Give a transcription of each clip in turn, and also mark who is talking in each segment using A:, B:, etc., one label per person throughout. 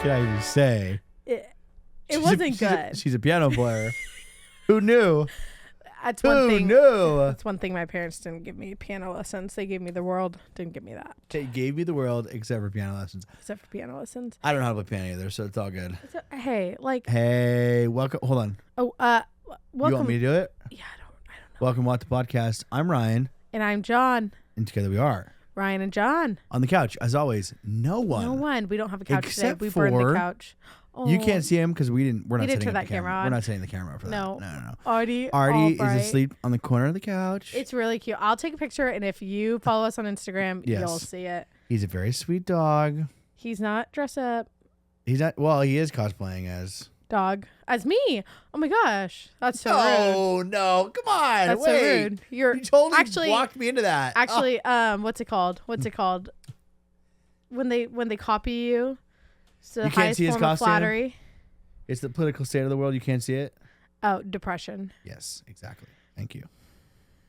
A: can I just say?
B: It wasn't good.
A: She's a piano player. Who knew?
B: That's one thing.
A: Who knew?
B: That's one thing my parents didn't give me piano lessons. They gave me the world. Didn't give me that.
A: They gave me the world except for piano lessons.
B: Except for piano lessons.
A: I don't know how to play piano either, so it's all good.
B: Hey, like.
A: Hey, welcome. Hold on.
B: Welcome.
A: You want me to do it?
B: Yeah, I don't know.
A: Welcome to the podcast. I'm Ryan.
B: And I'm John.
A: And together we are.
B: Ryan and John.
A: On the couch, as always, no one.
B: No one. We don't have a couch
A: Except
B: today. We burned the couch.
A: Oh. You can't see him because we're not setting
B: turn
A: up
B: that
A: the camera
B: on.
A: We're not setting the camera up for that.
B: No.
A: No.
B: Artie
A: is asleep on the corner of the couch.
B: It's really cute. I'll take a picture, and if you follow us on Instagram, you'll see it.
A: He's a very sweet dog.
B: He's not dressed up.
A: He's not. Well, he is cosplaying as
B: dog. As me. Oh my gosh. That's so rude.
A: Oh no. Come on.
B: That's
A: wait.
B: so rude.
A: You totally walked me into that.
B: Actually, what's it called? When they copy you? It's the highest form of flattery.
A: It's the political state of the world. You can't see it.
B: Oh, depression.
A: Yes, exactly. Thank you.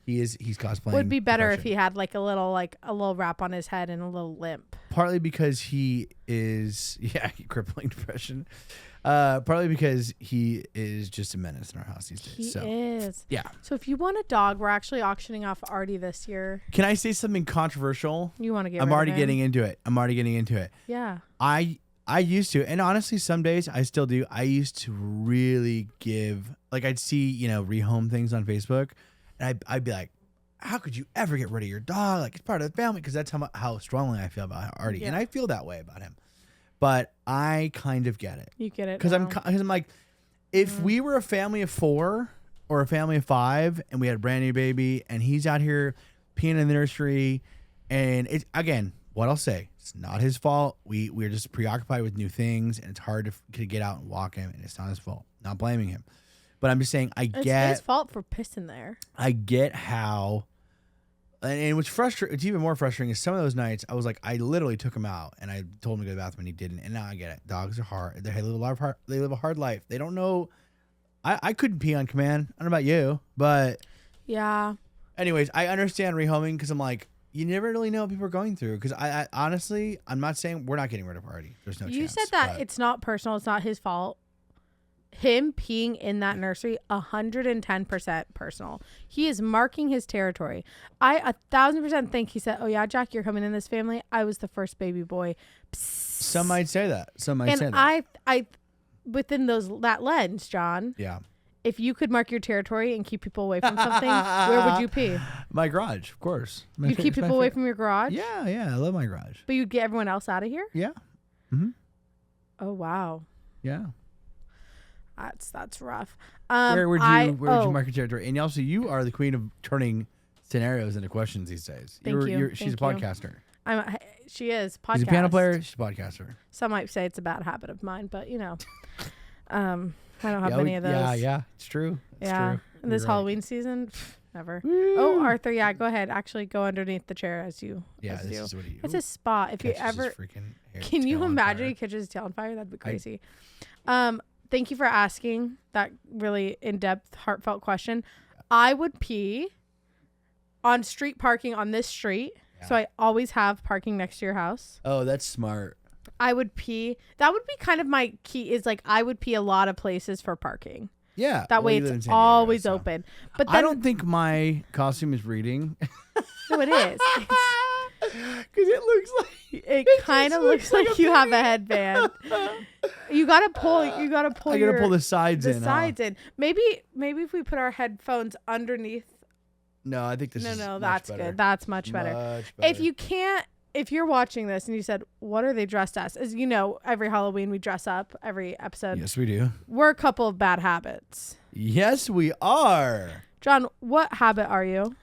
A: He's cosplaying.
B: Would be better
A: depression.
B: if he had like a little wrap on his head and a little limp.
A: Partly because he is crippling depression. Partly because he is just a menace in our house these days.
B: He is.
A: Yeah.
B: So if you want a dog, we're actually auctioning off Artie this year.
A: Can I say something controversial?
B: You want to get?
A: I'm already getting into it.
B: Yeah.
A: I used to, and honestly, some days I still do. I used to really give, like, I'd see, rehome things on Facebook, and I'd be like, how could you ever get rid of your dog? Like, it's part of the family, because that's how strongly I feel about Artie, and I feel that way about him. But I kind of get it.
B: You get it.
A: Because I'm like, if we were a family of 4 or a family of 5, and we had a brand new baby, and he's out here peeing in the nursery, and it's, again, what I'll say, it's not his fault. We're just preoccupied with new things, and it's hard to get out and walk him, and it's not his fault. Not blaming him. But I'm just saying, it's
B: his fault for pissing there.
A: I get how, and what's frustrating, it's even more frustrating is some of those nights I was like, I literally took him out, and I told him to go to the bathroom, and he didn't. And now I get it. Dogs are hard. They live a hard life. They don't know. I couldn't pee on command. I don't know about you, but
B: yeah.
A: Anyways, I understand rehoming because I'm like, you never really know what people are going through. Because I honestly, I'm not saying we're not getting rid of Artie. There's no chance.
B: You said that it's not personal. It's not his fault. Him peeing in that nursery, 110% personal. He is marking his territory. I 1,000% think he said, "Oh yeah, Jack, you're coming in this family. I was the first baby boy." Psst.
A: Some might say that.
B: And I, within that lens, John.
A: Yeah.
B: If you could mark your territory and keep people away from something, where would you pee?
A: My garage, of course.
B: You'd keep people away from your garage?
A: Yeah, I love my garage.
B: But you'd get everyone else out of here?
A: Yeah. Mm-hmm.
B: Oh, wow.
A: Yeah.
B: That's rough.
A: Where would you mark your territory? And also, you are the queen of turning scenarios into questions these days.
B: Thank you.
A: She's a podcaster.
B: She is. Podcast.
A: She's a piano player. She's a podcaster.
B: Some might say it's a bad habit of mine, but I don't have many of those.
A: Yeah, it's true. It's true.
B: In this Halloween season, never. Woo. Oh, Arthur, go ahead. Actually, go underneath the chair as you.
A: Yeah, this is what he.
B: It's a spot. If you ever, can you imagine he catches his tail on fire? That'd be crazy. Thank you for asking that really in-depth, heartfelt question. I would pee on street parking on this street, so I always have parking next to your house.
A: Oh, that's smart.
B: I would pee. That would be kind of my key. Is like I would pee a lot of places for parking.
A: Yeah.
B: That way it's always open. But then,
A: I don't think my costume is reading.
B: No, it is.
A: Because it looks like
B: it kind of looks like you have a headband. You gotta pull. I gotta
A: pull the sides in.
B: Maybe if we put our headphones underneath.
A: No, I think this is
B: that's
A: better.
B: good. That's much better. If you can't. If you're watching this and you said, what are they dressed as? As you know, every Halloween we dress up, every episode.
A: Yes, we do.
B: We're a couple of bad habits.
A: Yes, we are.
B: John, what habit are you?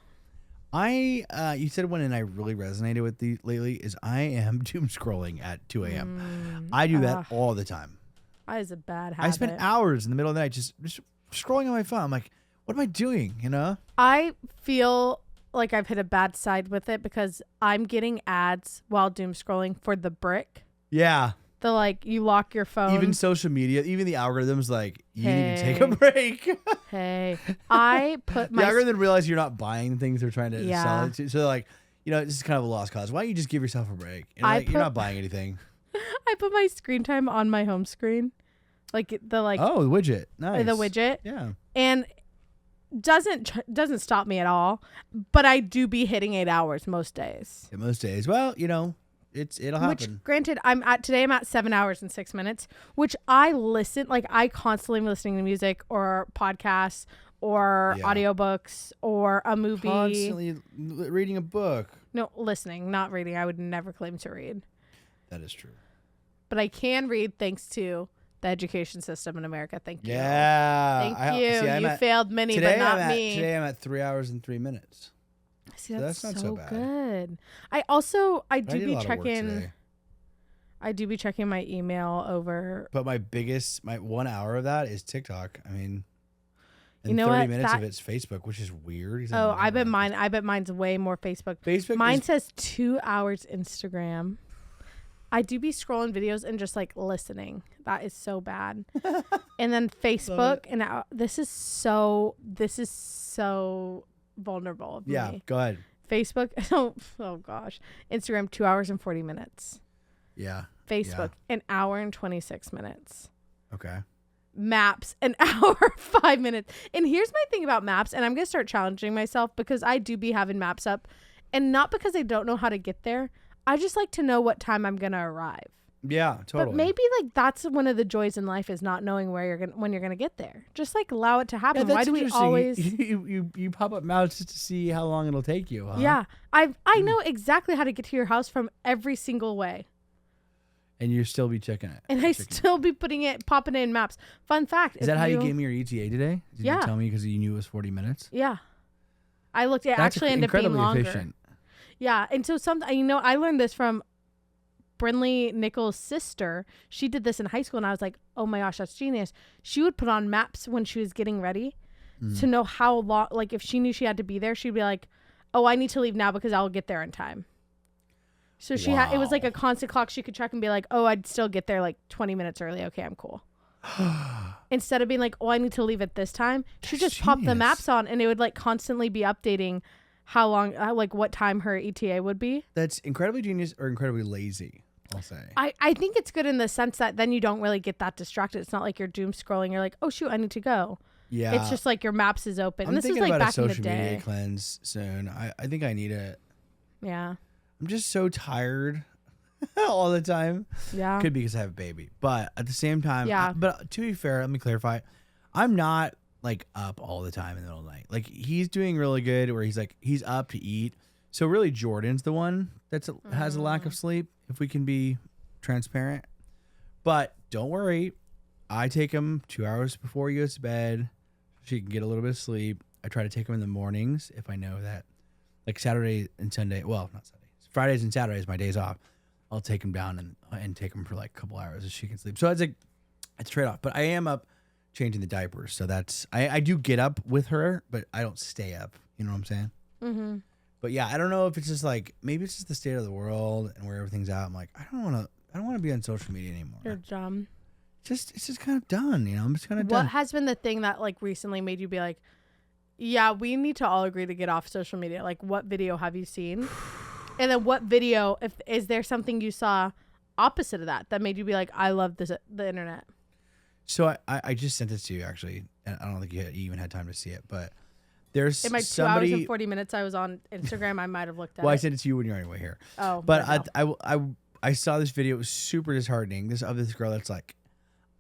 A: You said one and I really resonated with lately is I am doom scrolling at 2 a.m. I do that all the time.
B: That is a bad habit.
A: I spend hours in the middle of the night just scrolling on my phone. I'm like, what am I doing?
B: I feel like I've hit a bad side with it because I'm getting ads while doom scrolling for the brick.
A: Yeah.
B: You lock your phone.
A: Even social media, even the algorithm's like, you need to take a break.
B: I put my...
A: The algorithm realize you're not buying things they're trying to sell it to. So this is kind of a lost cause. Why don't you just give yourself a break? You're not buying anything.
B: I I put my screen time on my home screen, like the
A: Oh, the widget, nice.
B: The widget,
A: yeah,
B: and doesn't stop me at all. But I do be hitting 8 hours most days.
A: Yeah, most days. Well, it'll happen.
B: Which, granted, I'm at 7 hours and 6 minutes, which I constantly am listening to music or podcasts or audiobooks or a movie.
A: Constantly reading a book.
B: No, listening, not reading. I would never claim to read.
A: That is true.
B: But I can read thanks to the education system in America. Thank you.
A: Yeah.
B: Thank you. You failed many, but not me.
A: Today I'm at 3 hours and 3 minutes.
B: See, that's not so bad. Good. I do be checking my email over.
A: But my 1 hour of that is TikTok. I mean, and 30
B: what?
A: minutes of it's Facebook, which is weird.
B: I bet mine's way more Facebook. Mine says 2 hours Instagram. I do be scrolling videos and just like listening. That is so bad. And then Facebook, and this is so vulnerable of me.
A: Go ahead.
B: Facebook, oh gosh. Instagram, 2 hours and 40 minutes.
A: Yeah.
B: Facebook, an hour and 26 minutes.
A: Okay.
B: Maps, an hour, 5 minutes. And here's my thing about maps, and I'm going to start challenging myself because I do be having maps up, and not because I don't know how to get there. I just like to know what time I'm going to arrive.
A: Yeah, totally.
B: But maybe like that's one of the joys in life is not knowing when you're gonna get there. Just like allow it to happen.
A: Yeah,
B: why do we always
A: you pop up maps just to see how long it'll take you? Huh?
B: Yeah, I know exactly how to get to your house from every single way.
A: And you still be checking it.
B: And I still be popping it in maps. Fun fact:
A: is that how you gave me your ETA today? Did you tell me because you knew it was 40 minutes?
B: Yeah, I looked. It actually ended up being longer. Efficient. Yeah, and so I learned this from Brinley Nichols' sister. She did this in high school, and I was like, oh my gosh, that's genius. She would put on maps when she was getting ready to know how long, like if she knew she had to be there, she'd be like, oh, I need to leave now because I'll get there in time. So she it was like a constant clock she could check and be like, oh, I'd still get there like 20 minutes early. Okay, I'm cool. Instead of being like, oh, I need to leave at this time, she just popped the maps on, and it would like constantly be updating how long, like what time her ETA would be. That's
A: incredibly genius or incredibly lazy, I'll say.
B: I think it's good in the sense that then you don't really get that distracted. It's not like you're doom scrolling. You're like, oh shoot, I need to go.
A: Yeah.
B: It's just like your maps is open.
A: I'm
B: and this
A: thinking
B: is like
A: about
B: back
A: a
B: in the
A: social
B: day.
A: media cleanse soon. I think I need it.
B: Yeah.
A: I'm just so tired all the time.
B: Yeah.
A: Could be because I have a baby. But at the same time,
B: yeah.
A: But to be fair, let me clarify. I'm not like up all the time in the middle of the night. Like he's doing really good where he's up to eat. So really Jordan's the one that has a lack of sleep, if we can be transparent. But don't worry. I take him 2 hours before he goes to bed so she can get a little bit of sleep. I try to take him in the mornings if I know that, like Saturday and Sunday. Well, not Sunday. Fridays and Saturdays, my days off. I'll take him down and take him for like a couple hours so she can sleep. So it's a trade off. But I am up changing the diapers. So that's, I do get up with her, but I don't stay up. You know what I'm saying? Mm-hmm. But yeah, I don't know if it's just like, maybe it's just the state of the world and where everything's at. I'm like, I don't want to be on social media anymore.
B: You're dumb.
A: It's just kind of done. You know, I'm just kind of done.
B: What has been the thing that like recently made you be like, yeah, we need to all agree to get off social media? Like, what video have you seen? And then what video, is there something you saw opposite of that made you be like, I love the internet?
A: So I just sent this to you, actually. And I don't think you even had time to see it, but there's
B: in my 2 hours and 40 minutes I was on Instagram, I might have looked at it.
A: Well, I sent it to you when you're anyway here.
B: Oh.
A: But I saw this video. It was super disheartening. This girl that's like,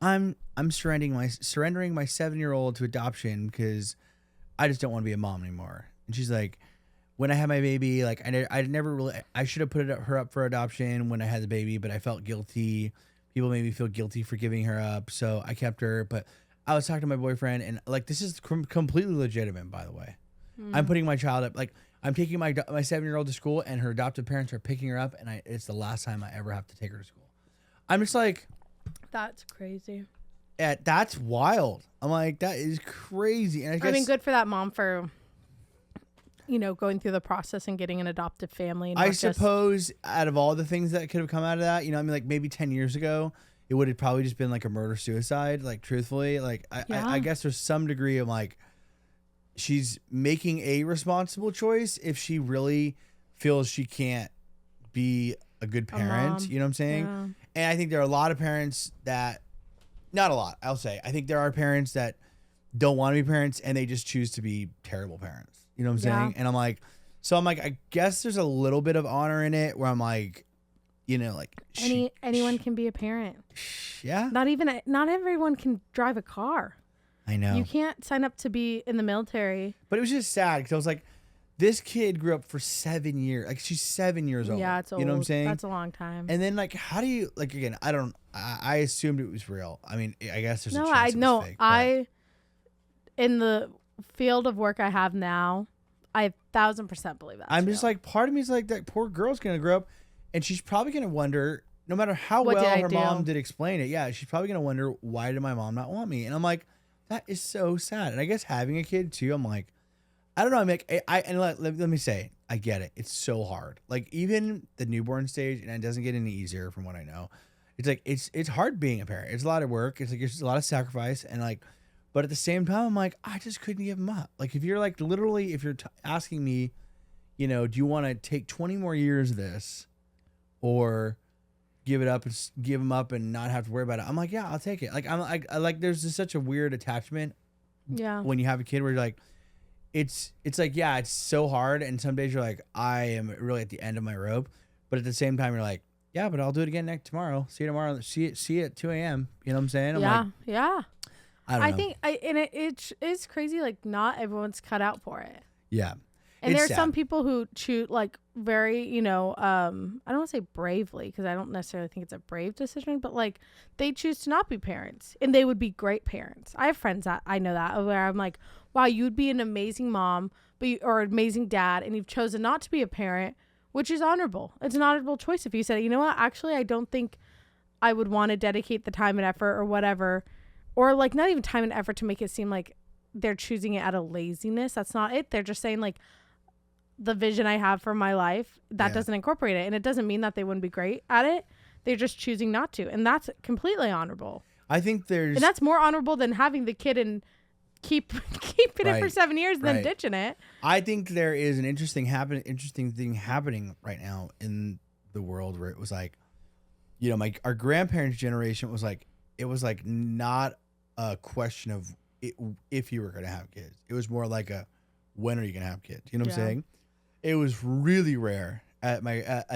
A: I'm surrendering my 7-year-old to adoption because I just don't want to be a mom anymore. And she's like, when I had my baby, like I should have put her up for adoption when I had the baby, but I felt guilty. People made me feel guilty for giving her up, so I kept her. But I was talking to my boyfriend, and like this is completely legitimate, by the way. I'm putting my child up, like I'm taking my 7-year-old to school, and her adoptive parents are picking her up, and it's the last time I ever have to take her to school. I'm just like,
B: that's crazy.
A: That's wild. I'm like, that is crazy. And I
B: mean, good for that mom for, going through the process and getting an adoptive family.
A: I suppose out of all the things that could have come out of that, I mean, like maybe 10 years ago, it would have probably just been like a murder-suicide, like truthfully. Like, I guess there's some degree of like, she's making a responsible choice if she really feels she can't be a good parent. You know what I'm saying? Yeah. And I think there are a lot of parents that, not a lot, I'll say. I think there are parents that don't want to be parents and they just choose to be terrible parents. You know what I'm saying? And I'm like, I guess there's a little bit of honor in it where I'm like, you know, like
B: anyone can be a parent.
A: Yeah.
B: Not everyone can drive a car.
A: I know.
B: You can't sign up to be in the military.
A: But it was just sad because I was like, this kid grew up for 7 years. Like, she's 7 years old.
B: Yeah, it's old.
A: You know what I'm saying?
B: That's a long time.
A: And then, like, how do you, like, again, I assumed it was real. I mean, I guess there's a chance it was fake.
B: In the field of work I have now, I 1,000% believe that.
A: I'm just like, part of me is like, that poor girl's going to grow up and she's probably going to wonder, no matter how well her mom did explain it, yeah, she's probably going to wonder, why did my mom not want me? And I'm like, that is so sad. And I guess having a kid too, I'm like, I don't know. I'm like, let me say, I get it. It's so hard. Like, even the newborn stage, and it doesn't get any easier from what I know. It's like, it's hard being a parent. It's a lot of work. It's like, it's a lot of sacrifice. And like, but at the same time, I'm like, I just couldn't give them up. Like, if you're like, literally, if you're asking me, you know, do you want to take 20 more years of this or give it up and give them up and not have to worry about it? I'm like, yeah, I'll take it. Like, I like, there's just such a weird attachment.
B: Yeah.
A: When you have a kid where you're like, it's like, yeah, it's so hard. And some days you're like, I am really at the end of my rope. But at the same time, you're like, yeah, but I'll do it again tomorrow. See you tomorrow. See you at 2 a.m. You know what I'm saying? I'm like,
B: yeah.
A: I don't know.
B: I think it's crazy. Like, not everyone's cut out for it.
A: Yeah.
B: And there's some people who choose, like, very, you know, I don't want to say bravely, because I don't necessarily think it's a brave decision, but like, they choose to not be parents and they would be great parents. I have friends that I know that where I'm like, wow, you'd be an amazing mom, or an amazing dad, and you've chosen not to be a parent, which is honorable. It's an honorable choice if you said, you know what, actually, I don't think I would want to dedicate the time and effort or whatever, or like not even time and effort to make it seem like they're choosing it out of laziness. That's not it. They're just saying like, the vision I have for my life, that doesn't incorporate it. And it doesn't mean that they wouldn't be great at it. They're just choosing not to. And that's completely honorable.
A: I think
B: and that's more honorable than having the kid and keeping it for 7 years and then ditching it.
A: I think there is an interesting thing happening right now in the world where it was like, you know, our grandparents' generation was like, it was like not a question of if you were going to have kids. It was more like when are you going to have kids? You know what I'm saying? It was really rare I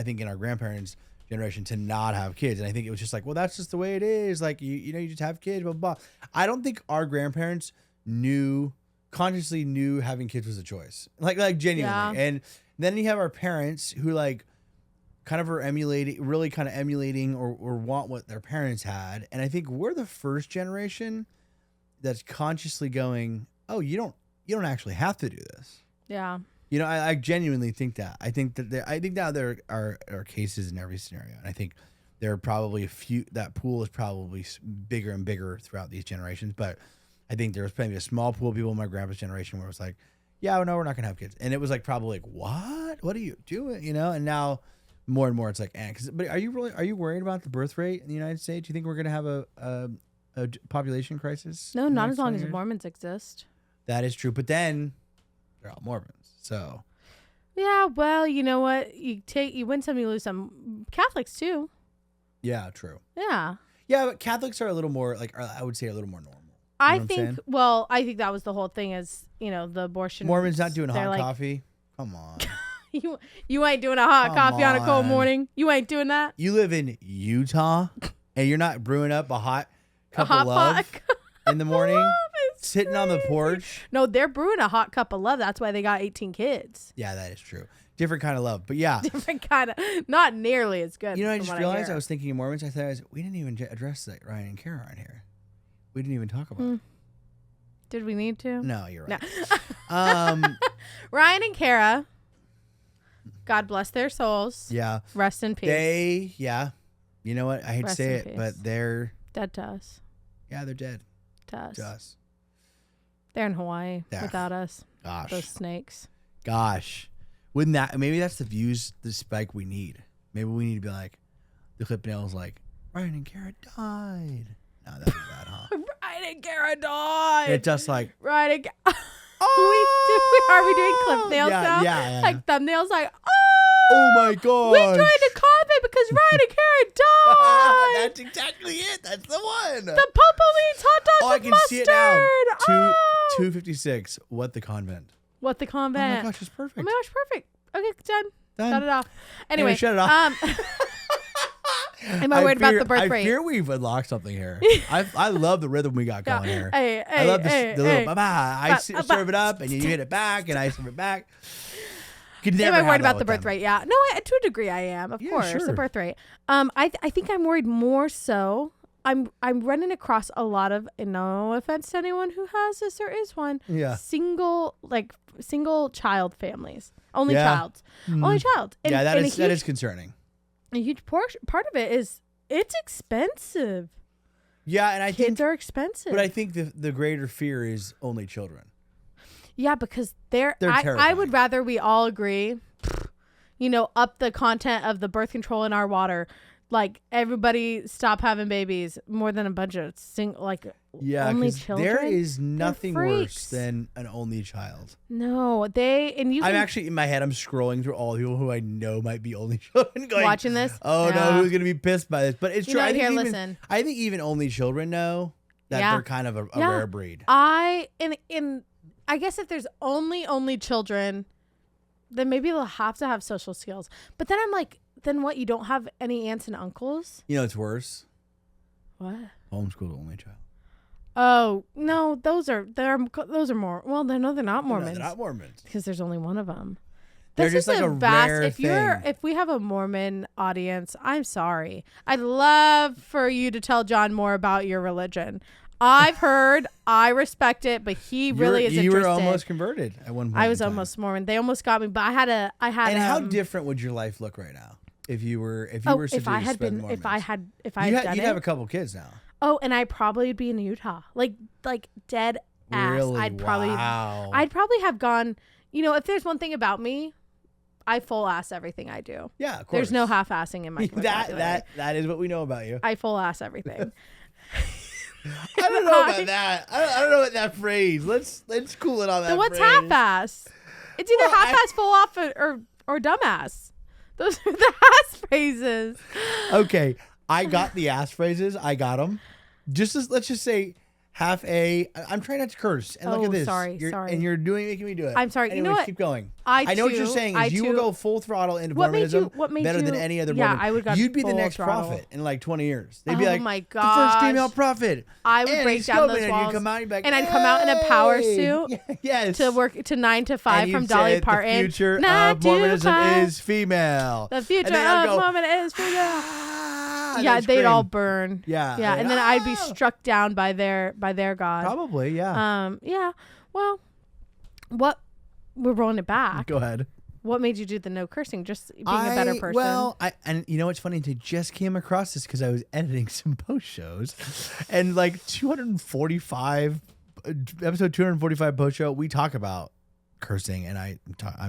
A: think in our grandparents' generation to not have kids. And I think it was just like, well, that's just the way it is. Like, you know, you just have kids, blah, blah, blah. I don't think our grandparents consciously knew having kids was a choice. Like genuinely. Yeah. And then you have our parents who like kind of are emulating or want what their parents had. And I think we're the first generation that's consciously going, oh, you don't actually have to do this.
B: Yeah.
A: You know, I genuinely think that. I think now there are cases in every scenario. And I think there are probably a few, that pool is probably bigger and bigger throughout these generations. But I think there was maybe a small pool of people in my grandpa's generation where it was like, yeah, no, we're not going to have kids. And it was like, probably like, what are you doing? You know, and now more and more it's like, but are you worried about the birth rate in the United States? Do you think we're going to have a population crisis?
B: No, not as long as Mormons exist.
A: That is true. But then they're all Mormons. So,
B: yeah, well, you know what? You win some, you lose some. Catholics too.
A: Yeah, true.
B: Yeah.
A: Yeah, but Catholics are a little more I would say a little more normal.
B: I think that was the whole thing is, you know, the abortion.
A: Mormons not doing hot coffee. Come on.
B: you ain't doing a hot coffee on a cold morning. You ain't doing that.
A: You live in Utah and you're not brewing up a hot cup of love in the morning. Sitting on the porch.
B: No, they're brewing a hot cup of love. That's why they got 18 kids.
A: Yeah, that is true. Different kind of love, but yeah.
B: Different kind of, not nearly as good.
A: You know, I just realized I was thinking of Mormons. I thought we didn't even address that Ryan and Kara on here. We didn't even talk about it.
B: Did we need to?
A: No, you're right.
B: No. Ryan and Kara, God bless their souls.
A: Yeah.
B: Rest in peace.
A: You know what? I hate to say it, but they're
B: dead to us.
A: Yeah, they're dead.
B: To us.
A: To us.
B: They're in Hawaii without us.
A: Gosh.
B: Those snakes.
A: Gosh. Wouldn't that, maybe that's the spike we need. Maybe we need to be like, the clip nail's like, Ryan and Kara died. No, that'd be bad, huh?
B: Ryan and Kara died.
A: It's just like,
B: Ryan and Kara. Are we doing clip nails now?
A: Yeah.
B: Like thumbnails like, oh.
A: Oh my god.
B: We joined a convent because Ryan and Karen died.
A: That's exactly it. That's the one.
B: The Popo eats hot dogs with
A: I can
B: mustard.
A: see it now. 256. What the convent?
B: What the convent?
A: Oh my gosh, it's perfect.
B: Oh my gosh, perfect. Okay, done.
A: Done.
B: Shut it off. Anyway,
A: shut it off.
B: Am I worried about the birth rate?
A: I fear we've unlocked something here. I love the rhythm we got going here.
B: Hey,
A: I love the little bye-bye. I serve it up and you hit it back and I serve it back.
B: Am I worried about the birth rate? Yeah. No, to a degree I am. Of course,
A: sure.
B: The birth rate. I think I'm worried more so. I'm running across a lot of, and no offense to anyone who has this, there is one.
A: Yeah.
B: Single child families. Only child. Only child.
A: And, that is concerning.
B: A huge part of it is it's expensive.
A: Yeah, and
B: kids are expensive.
A: But I think the greater fear is only children.
B: Yeah, because they're
A: terrifying.
B: I would rather we all agree, up the content of the birth control in our water. Like, everybody stop having babies more than a bunch of only children.
A: There is nothing worse than an only child.
B: No, I'm
A: actually in my head, I'm scrolling through all the people who I know might be only children going,
B: watching this.
A: Oh no, who's going to be pissed by this? But it's true. I think even only children know that they're kind of a rare breed.
B: I guess if there's only children, then maybe they'll have to have social skills. But then I'm like, then what? You don't have any aunts and uncles?
A: It's worse.
B: What?
A: Homeschooled only child.
B: Oh no, those are more. Well, they're not Mormons.
A: No, they're not Mormons
B: because there's only one of them.
A: They're just like a rare thing.
B: If we have a Mormon audience, I'm sorry. I'd love for you to tell John more about your religion. I've heard, I respect it, but he really is interested.
A: You were almost converted at one point.
B: I was almost Mormon. They almost got me, but I had.
A: And how different would your life look right now if you were
B: you'd
A: have a couple kids now.
B: Oh, and I probably would be in Utah, like dead ass.
A: Really?
B: I'd probably have gone. If there's one thing about me, I full ass everything I do.
A: Yeah, of course.
B: There's no half assing in my
A: that is what we know about you.
B: I full ass everything.
A: I don't know about that. I don't know about that phrase. Let's cool it on that.
B: So what's
A: phrase.
B: half-ass? It's either half-ass, full off, or dumbass. Those are the ass phrases.
A: Okay, I got the ass phrases. I got them. Let's just say half a. I'm trying not to curse. And look at this.
B: Sorry.
A: And you're making me do it.
B: I'm sorry.
A: Anyways,
B: you know what?
A: Keep going.
B: I
A: know what you're saying. You will go full throttle into Mormonism better than any other Mormon.
B: I would go
A: You'd be the next
B: throttle.
A: prophet in like 20 years. They'd be like,
B: my
A: the first female prophet.
B: I would break down those walls. And I'd come out in a power suit.
A: Yes.
B: To work to 9 to 5 from Dolly Parton.
A: The future of Mormonism is female.
B: The future of Mormonism is female. Yeah, they'd all burn.
A: Yeah.
B: And then I'd be struck down by their God.
A: Probably, yeah.
B: Yeah. Well, we're rolling it back.
A: Go ahead.
B: What made you do the no cursing? Just being a better person.
A: Well, and you know what's funny? I just came across this because I was editing some post shows, and like episode 245 post show, we talk about cursing, and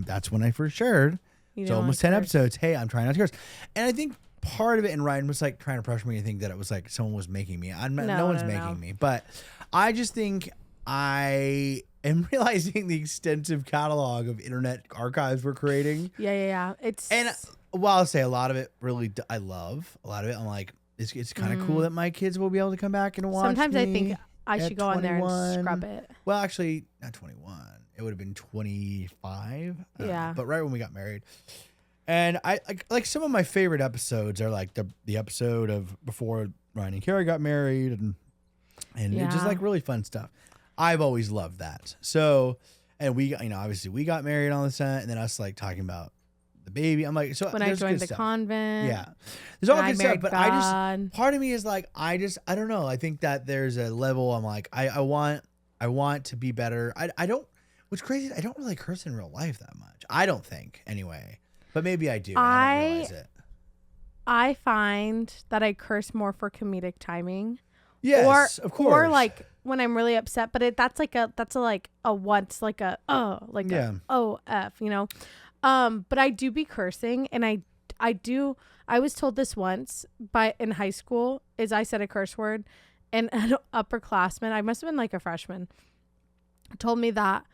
A: that's when I first shared. So almost 10 episodes. Hey, I'm trying not to curse, and I think part of it, and Ryan was like trying to pressure me to think that it was like someone was making me. No one's making me, but I just think I am realizing the extensive catalog of internet archives we're creating.
B: Yeah.
A: While I'll say a lot of it really I love a lot of it. I'm like, it's kind of cool that my kids will be able to come back and watch.
B: Sometimes I think I should go on there and scrub it.
A: Well, actually, not 21. It would have been 25.
B: Yeah.
A: But right when we got married. And I like some of my favorite episodes are like the episode of before Ryan and Carrie got married and it's just like really fun stuff. I've always loved that. So, and we, obviously we got married on the set, and then us like talking about the baby. I'm like, so
B: when I joined the convent,
A: there's all good stuff. But part of me is like, I don't know. I think that there's a level. I'm like, I want to be better. I don't. What's crazy is I don't really curse in real life that much. I don't think anyway. But maybe I do. I don't realize it.
B: I find that I curse more for comedic timing.
A: Yes, of course.
B: Or like when I'm really upset, but that's a once, like a OF, but I do be cursing, and I was told this once in high school is I said a curse word, and an upperclassman, I must have been like a freshman, told me that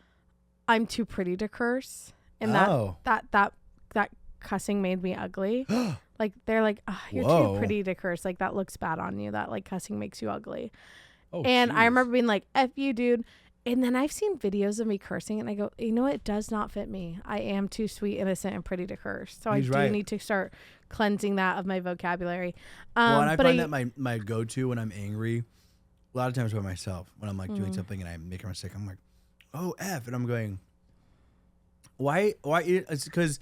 B: I'm too pretty to curse, and that cussing made me ugly. Like they're like, oh, you're too pretty to curse. Like that looks bad on you. That like cussing makes you ugly. Oh, and geez. I remember being like, F you, dude. And then I've seen videos of me cursing and I go, you know what? It does not fit me. I am too sweet, innocent, and pretty to curse. So I do need to start cleansing that of my vocabulary.
A: Well, and I find that my go-to when I'm angry, a lot of times by myself, when I'm like doing something and I make a mistake, I'm like, oh, F. And I'm going, why? It's because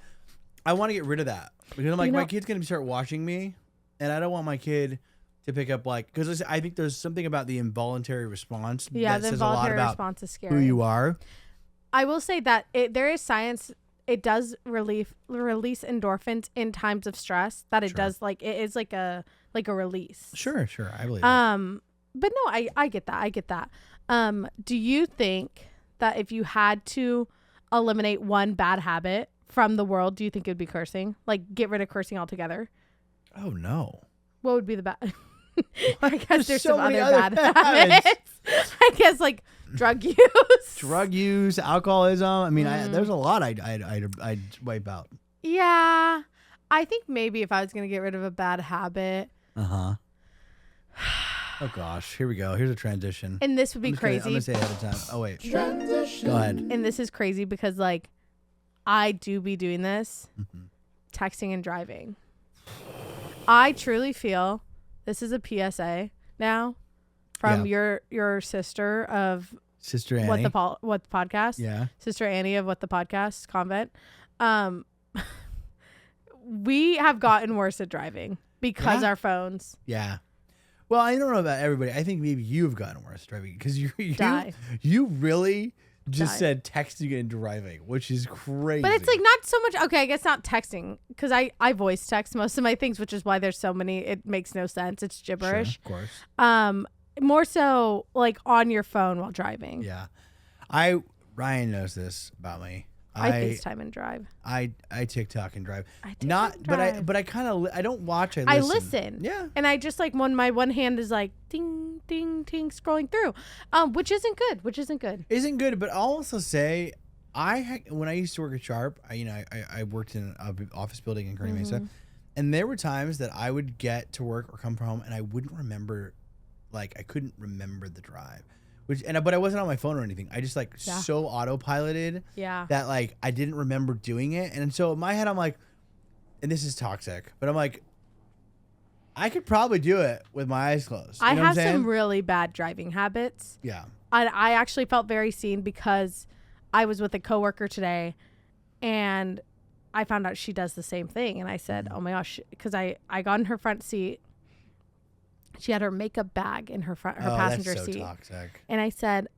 A: I want to get rid of that. Because I'm like, my kid's going to start watching me and I don't want my kid to pick up because I think there's something about the involuntary response that says a lot about response is scary. Who you are.
B: I will say that there is science. It does release endorphins in times of stress. That it does it is like a release.
A: Sure, I believe. But
B: no, I get that. I get that. Do you think that if you had to eliminate one bad habit from the world, do you think it would be cursing? Like get rid of cursing altogether?
A: Oh no.
B: What would be the bad? I guess there's some other bad habits. I guess like drug use,
A: alcoholism. I mean, there's a lot I'd wipe out.
B: Yeah, I think maybe if I was gonna get rid of a bad habit.
A: Oh gosh, here we go. Here's a transition.
B: And this would be crazy.
A: I'm gonna say it ahead of time. Oh wait, transition. Go ahead.
B: And this is crazy because like I do be doing this, texting and driving. I truly feel. This is a PSA now from your sister of
A: Sister Annie.
B: What the podcast?
A: Yeah.
B: Sister Annie of What the Podcast, Convent. We have gotten worse at driving because our phones.
A: Yeah. Well, I don't know about everybody. I think maybe you've gotten worse at driving because you really just said texting and driving, which is crazy.
B: But it's like not so much. Okay, I guess not texting because I voice text most of my things, which is why there's so many. It makes no sense. It's gibberish.
A: Sure, of course.
B: More so like on your phone while driving.
A: Yeah. Ryan knows this about me.
B: I FaceTime and drive.
A: I TikTok and drive. But I kind of I don't watch. I listen. Yeah.
B: And I just like when my one hand is like ding ding ding scrolling through, which isn't good.
A: Isn't good. But I'll also say, when I used to work at Sharp, I worked in an office building in Kearney Mesa, and there were times that I would get to work or come from home and I wouldn't remember, like I couldn't remember the drive. But I wasn't on my phone or anything. I just so autopiloted that like I didn't remember doing it. And so in my head, I'm like, and this is toxic, but I'm like, I could probably do it with my eyes closed.
B: I have some really bad driving habits.
A: Yeah.
B: I actually felt very seen because I was with a coworker today and I found out she does the same thing. And I said, oh my gosh, because I got in her front seat. She had her makeup bag in her passenger seat.
A: Toxic.
B: And I said,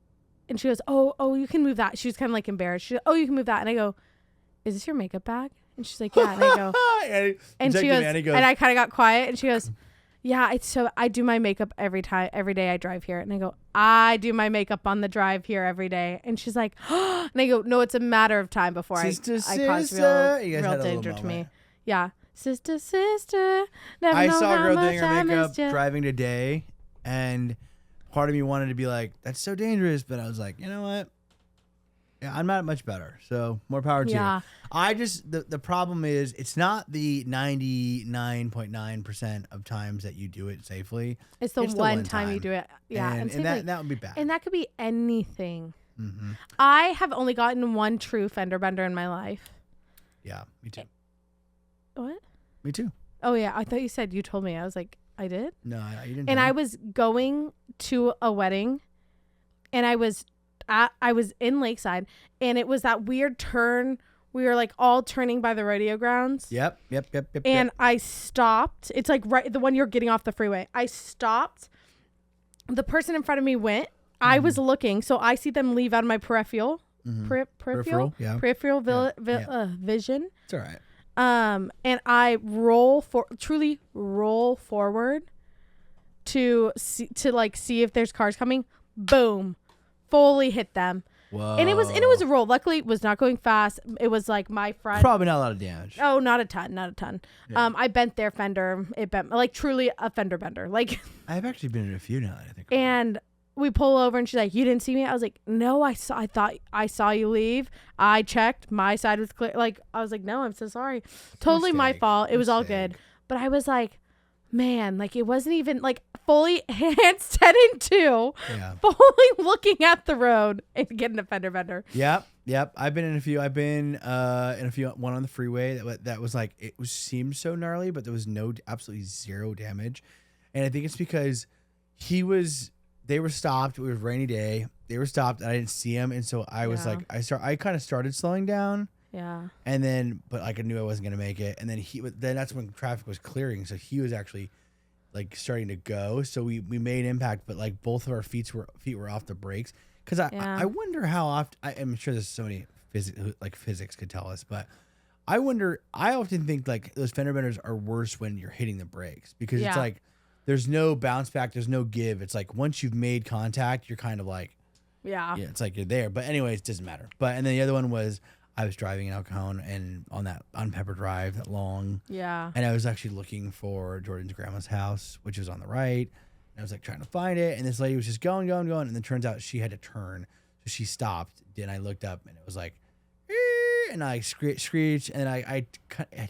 B: and she goes, oh, you can move that. She was kind of like embarrassed. She goes, oh, you can move that. And I go, is this your makeup bag? And she's like, yeah. And I go, and she goes, and I kind of got quiet. And she goes, yeah, I do my makeup every day I drive here. And I go, I do my makeup on the drive here every day. And she's like, and I go, no, it's a matter of time before I cause real danger to me. Yeah. Sister,
A: I saw a girl doing her makeup driving today, and part of me wanted to be like, that's so dangerous, but I was like, you know what? Yeah, I'm not much better, so more power to you. I just, the problem is, it's not the 99.9% of times that you do it safely.
B: It's the one time you do it. Yeah.
A: And that would be bad.
B: And that could be anything. Mm-hmm. I have only gotten one true fender bender in my life.
A: Yeah, me too.
B: What?
A: Me too.
B: Oh yeah, I thought you told me. I was like, I did?
A: No, you didn't.
B: And I was going to a wedding, and I was in Lakeside, and it was that weird turn. We were like all turning by the rodeo grounds.
A: Yep.
B: And I stopped. It's like right the one you're getting off the freeway. I stopped. The person in front of me went. I was looking, so I see them leave out of my peripheral. Peripheral vision.
A: It's all right.
B: And I truly roll forward to see if there's cars coming. Boom, fully hit them.
A: Whoa.
B: And it was a roll. Luckily, it was not going fast. It was like my front.
A: Probably not a lot of damage.
B: Oh, not a ton. Yeah. I bent their fender. It bent like truly a fender bender. Like
A: I've actually been in a few now that I think.
B: And we pull over and she's like, you didn't see me? I was like, no, I thought I saw you leave. I checked. My side was clear. Like, I was like, no, I'm so sorry. Totally my fault. It was all good. But I was like, man, like, it wasn't even like fully hands 10 and 2, fully looking at the road and getting a fender bender.
A: Yep. I've been in a few. I've been in a few. One on the freeway that was like, seemed so gnarly, but there was absolutely zero damage. And I think it's because they were stopped. It was a rainy day. They were stopped and I didn't see him. And so I was like, I kind of started slowing down.
B: Yeah.
A: And then, but like I knew I wasn't going to make it. And then then that's when traffic was clearing. So he was actually like starting to go. So we made impact, but like both of our feet were off the brakes. Cause I wonder how often, I'm sure there's so many physics could tell us, but I often think like those fender benders are worse when you're hitting the brakes because it's like, there's no bounce back. There's no give. It's like once you've made contact, you're kind of like, yeah, it's like you're there. But anyways, it doesn't matter. And then the other one was I was driving in El Cajon and on Pepper Drive, that long. Yeah. And I was actually looking for Jordan's grandma's house, which was on the right. And I was like trying to find it. And this lady was just going. And then turns out she had to turn. So she stopped. Then I looked up and it was like, and I screeched. And I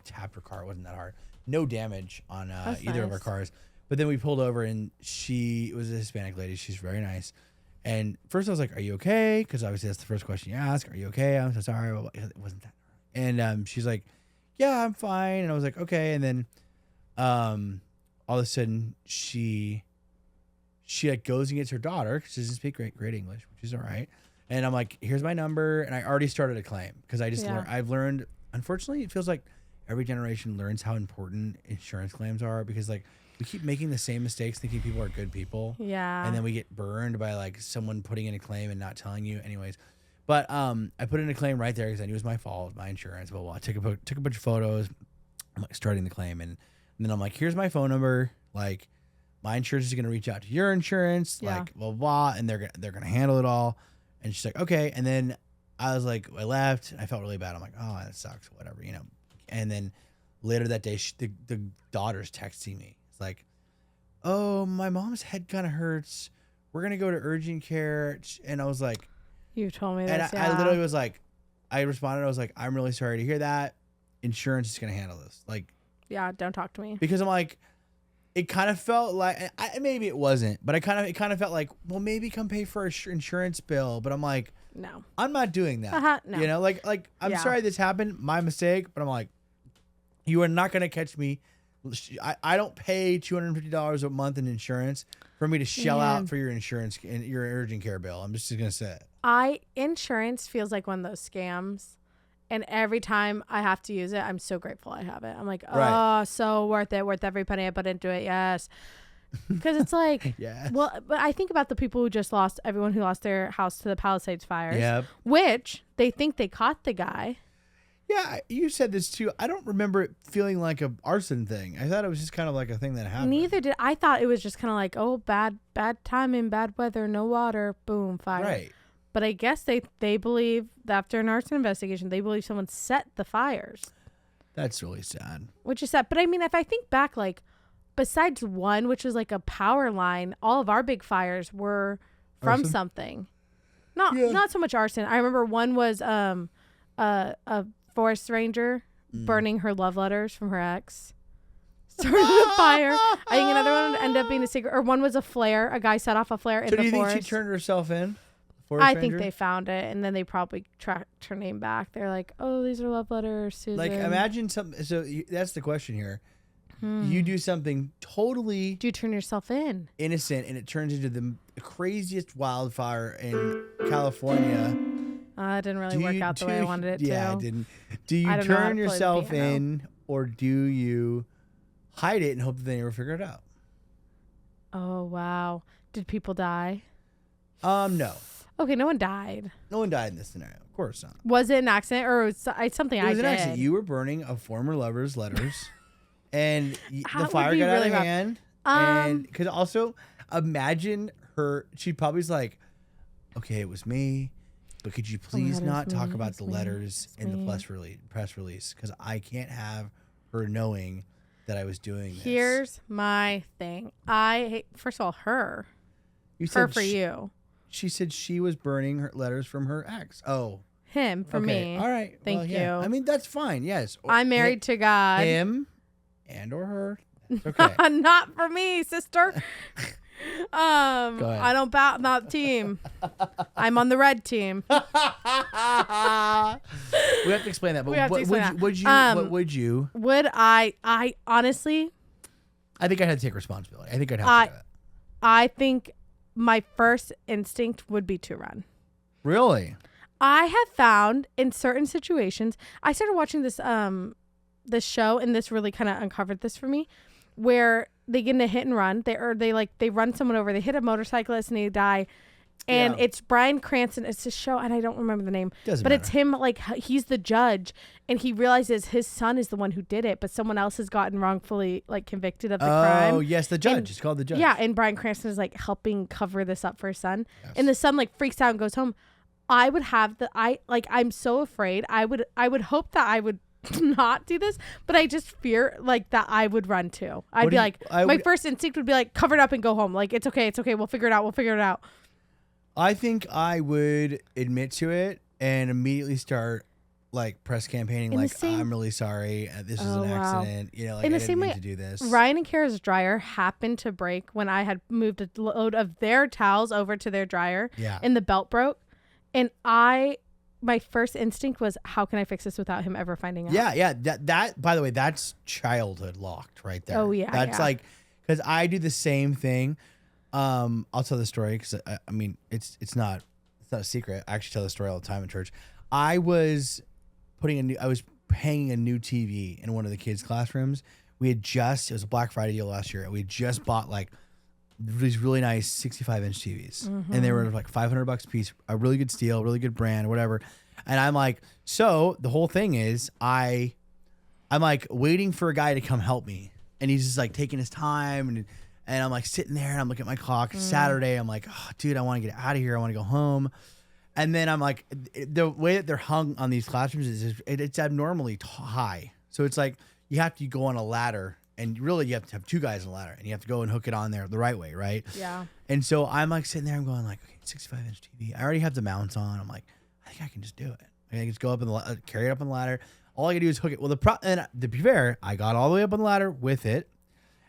A: tapped her car. It wasn't that hard. No damage on either of our cars. But then we pulled over and she was a Hispanic lady. She's very nice. And first I was like, are you okay? Because obviously that's the first question you ask. Are you okay? I'm so sorry. Well, it wasn't that hard. And she's like, yeah, I'm fine. And I was like, okay. And then all of a sudden she like goes and gets her daughter because she doesn't speak great English, which is all right. And I'm like, here's my number. And I already started a claim because I've learned, unfortunately, it feels like every generation learns how important insurance claims are because like, we keep making the same mistakes thinking people are good people. Yeah. And then we get burned by like someone putting in a claim and not telling you anyways. But I put in a claim right there because I knew it was my fault, my insurance. Blah, blah. I took a bunch of photos. I'm like starting the claim. And then I'm like, here's my phone number. Like my insurance is going to reach out to your insurance. Yeah. Like blah, blah. And they're going to handle it all. And she's like, okay. And then I was like, I left. I felt really bad. I'm like, oh, that sucks. Whatever, you know. And then later that day, the daughter's texting me. It's like, oh, my mom's head kind of hurts. We're going to go to urgent care. And I was like,
B: you told me this,
A: and I literally was like, I responded. I was like, I'm really sorry to hear that. Insurance is going to handle this. Like,
B: yeah, don't talk to me.
A: Because I'm like, it kind of felt like, maybe it wasn't, but it kind of felt like, well, maybe come pay for an insurance bill. But I'm like, no, I'm not doing that. No. You know, like I'm sorry this happened, my mistake. But I'm like, you are not going to catch me. I don't pay $250 a month in insurance for me to shell out for your insurance and your urgent care bill. I'm just going to say it.
B: Insurance feels like one of those scams. And every time I have to use it, I'm so grateful I have it. I'm like, oh, so worth it. Worth every penny I put into it. Yes. Because it's like, yes. Well, but I think about the people who just lost, everyone who lost their house to the Palisades fires, which they think they caught the guy.
A: Yeah, you said this too. I don't remember it feeling like a arson thing. I thought it was just kind of like a thing that happened.
B: Neither did I. Thought it was just kind of like, oh, bad timing, bad weather, no water, boom, fire. Right. But I guess they believe that after an arson investigation, they believe someone set the fires.
A: That's really sad.
B: Which is sad. But I mean, if I think back, like, besides one, which was like a power line, all of our big fires were from arson? Something. Not so much arson. I remember one was a forest ranger burning her love letters from her ex. Started a fire. I think another one ended up being a secret. Or one was a flare. A guy set off a flare in the forest. So do you think
A: she turned herself in?
B: I think they found it, and then they probably tracked her name back. They're like, oh, these are love letters, Susan.
A: Like, imagine something. So that's the question here. You do something totally...
B: Do you turn yourself in?
A: Innocent, and it turns into the craziest wildfire in California.
B: It didn't really work out the way I wanted it to.
A: Yeah, it didn't. Do you turn yourself in, or do you hide it and hope that they never figure it out?
B: Oh, wow. Did people die?
A: No.
B: Okay, no one died.
A: No one died in this scenario. Of course not.
B: Was it an accident, or was it something I did? It was an accident.
A: You were burning a former lover's letters, and the fire got out of hand. And because also, imagine her. She probably's like, okay, it was me. But could you please not talk about the letters in the press release? Because I can't have her knowing that I was doing this.
B: Here's my thing. First of all, her.
A: You
B: Her
A: said
B: for you.
A: She said she was burning her letters from her ex. Oh.
B: Him for me.
A: All right.
B: Thank you.
A: I mean, that's fine. Yes.
B: I'm married to God.
A: Him and or her. Okay.
B: Not for me, sister. I don't bow not team. I'm on the red team.
A: We have to explain that. But
B: we have to explain that.
A: What would you?
B: Would I honestly?
A: I think I'd have to take responsibility. I think I'd have to do it.
B: I think my first instinct would be to run.
A: Really?
B: I have found in certain situations, I started watching this show, and this really kind of uncovered this for me, where they get in a hit and run. They run someone over. They hit a motorcyclist and they die. And it's Bryan Cranston. It's a show, and I don't remember the name.
A: Doesn't matter.
B: It's him, like, he's the judge, and he realizes his son is the one who did it, but someone else has gotten wrongfully, like, convicted of the crime.
A: Oh, yes, the judge. It's called The Judge.
B: Yeah, and Bryan Cranston is, like, helping cover this up for his son. Yes. And the son, like, freaks out and goes home. I would have I'm so afraid. I would hope that I would not do this, but I just fear, like, that I would run too. My first instinct would be, like, cover it up and go home. Like, it's okay. We'll figure it out.
A: I think I would admit to it and immediately start, like, press campaigning, I'm really sorry. This is an accident. You know, like, I didn't mean to do this.
B: Ryan and Kara's dryer happened to break when I had moved a load of their towels over to their dryer.
A: Yeah.
B: And the belt broke. And my first instinct was, how can I fix this without him ever finding out?
A: Yeah. That by the way, that's childhood locked right there.
B: Oh, yeah.
A: That's like, because I do the same thing. I'll tell the story because I mean it's not a secret. I actually tell the story all the time in church. I was hanging a new TV in one of the kids' classrooms. It was a Black Friday deal last year, and we had just bought like these really nice 65-inch TVs, and they were like $500 a piece. A really good steel, really good brand, whatever. And I'm like, so the whole thing is I'm like waiting for a guy to come help me, and he's just like taking his time and I'm like sitting there and I'm looking at my clock. It's Saturday. I'm like, oh, dude, I want to get out of here. I want to go home. And then I'm like, the way that they're hung on these classrooms it's abnormally high. So it's like you have to go on a ladder, and really you have to have two guys on a ladder, and you have to go and hook it on there the right way, right?
B: Yeah.
A: And so I'm like sitting there, I'm going like, okay, 65-inch TV. I already have the mounts on. I'm like, I think I can just do it. I can just go up and carry it up on the ladder. All I can do is hook it. Well, and to be fair, I got all the way up on the ladder with it.